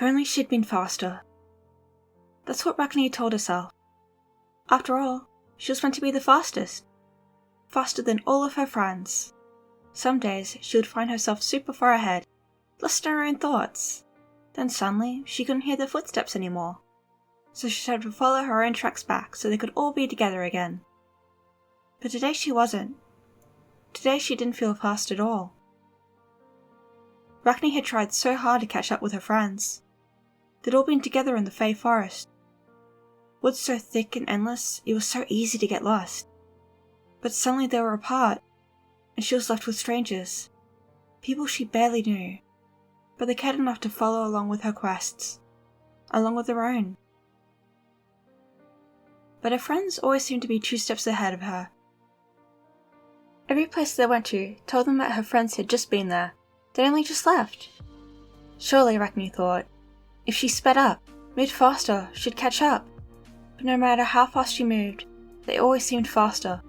If only she'd been faster. That's what Rakni told herself. After all, she was meant to be the fastest. Faster than all of her friends. Some days she would find herself super far ahead, lost in her own thoughts. Then suddenly she couldn't hear their footsteps anymore. So she started to follow her own tracks back so they could all be together again. But today she wasn't. Today she didn't feel fast at all. Rakni had tried so hard to catch up with her friends. They'd all been together in the Fey Forest. Woods so thick and endless, it was so easy to get lost. But suddenly they were apart, and she was left with strangers. People she barely knew, but they cared enough to follow along with her quests, along with their own. But her friends always seemed to be 2 steps ahead of her. Every place they went to told them that her friends had just been there. They'd only just left. Surely, Rakni thought, if she sped up, moved faster, she'd catch up. But no matter how fast she moved, they always seemed faster.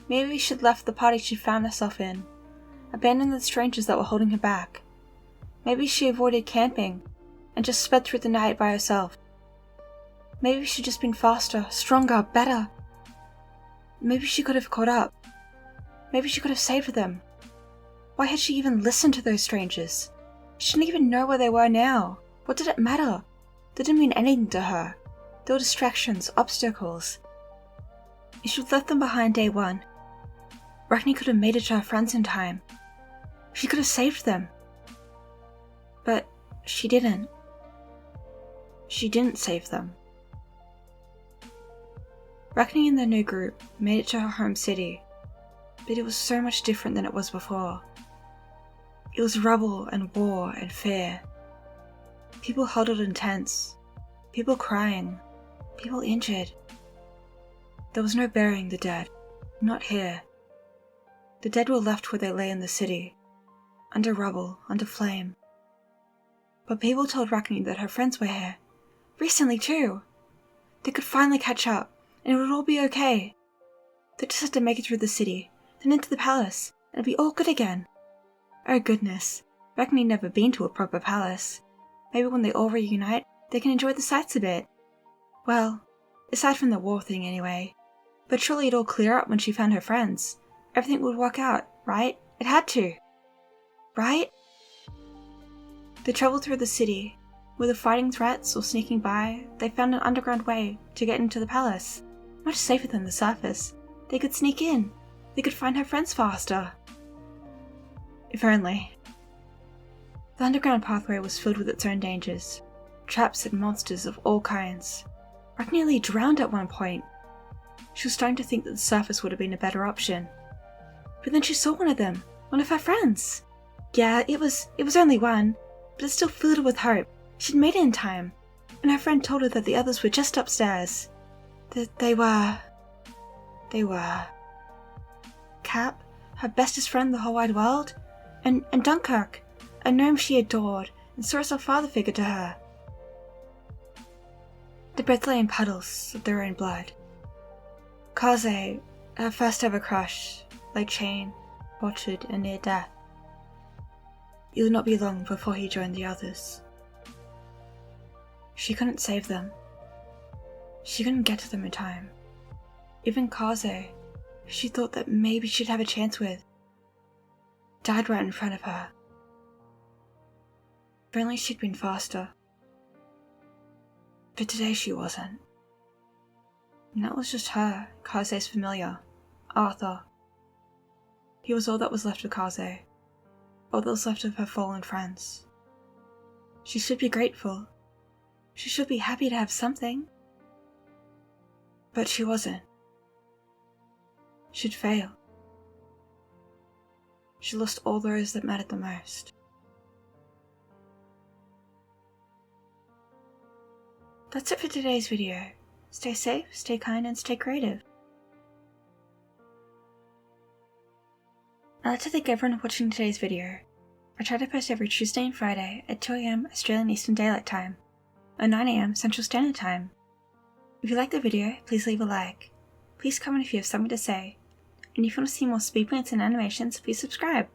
Maybe she'd left the party she found herself in, abandoned the strangers that were holding her back. Maybe she avoided camping, and just sped through the night by herself. Maybe she'd just been faster, stronger, better. Maybe she could have caught up. Maybe she could have saved them. Why had she even listened to those strangers? She didn't even know where they were now. What did it matter? They didn't mean anything to her. They were distractions, obstacles. If she'd left them behind day one, Rakni could have made it to her friends in time. She could have saved them. But she didn't. She didn't save them. Rakni and their new group made it to her home city, but it was so much different than it was before. It was rubble and war and fear. People huddled in tents, people crying, people injured. There was no burying the dead, not here. The dead were left where they lay in the city, under rubble, under flame. But people told Rakni that her friends were here, recently too. They could finally catch up, and it would all be okay. They just had to make it through the city, then into the palace, and it'd be all good again. Oh goodness, Rakni had never been to a proper palace. Maybe when they all reunite, they can enjoy the sights a bit. Well, aside from the war thing anyway. But surely it'd all clear up when she found her friends. Everything would work out, right? It had to. Right? They traveled through the city. Whether fighting threats or sneaking by, they found an underground way to get into the palace. Much safer than the surface. They could sneak in. They could find her friends faster. If only. The underground pathway was filled with its own dangers. Traps and monsters of all kinds. Rakni nearly drowned at one point. She was starting to think that the surface would have been a better option. But then she saw one of them. One of her friends. Yeah, it was only one, but it still filled her with hope. She'd made it in time, and her friend told her that the others were just upstairs. That they were... Cap, her bestest friend in the whole wide world, and Dunkirk, a gnome she adored and saw as a father figure to her. They both lay in puddles of their own blood. Kaze, her first ever crush, lay chained, tortured, and near death. It would not be long before he joined the others. She couldn't save them. She couldn't get to them in time. Even Kaze, who she thought that maybe she'd have a chance with, died right in front of her. If only she'd been faster. But today she wasn't. And that was just her, Kaze's familiar, Arthur. He was all that was left of Kaze, all that was left of her fallen friends. She should be grateful. She should be happy to have something. But she wasn't. She'd failed. She lost all those that mattered the most. That's it for today's video. Stay safe, stay kind, and stay creative. I'd like to thank everyone for watching today's video. I try to post every Tuesday and Friday at 2 AM Australian Eastern Daylight Time, or 9 AM Central Standard Time. If you like the video, please leave a like. Please comment if you have something to say. And if you want to see more speed paints and animations, please subscribe.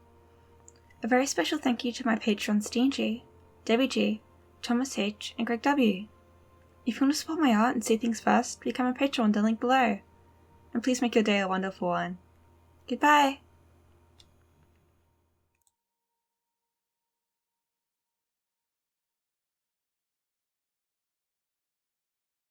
A very special thank you to my patrons Dean G, Debbie G, Thomas H, and Greg W. If you want to support my art and see things first, become a patron, the link below. And please make your day a wonderful one. Goodbye!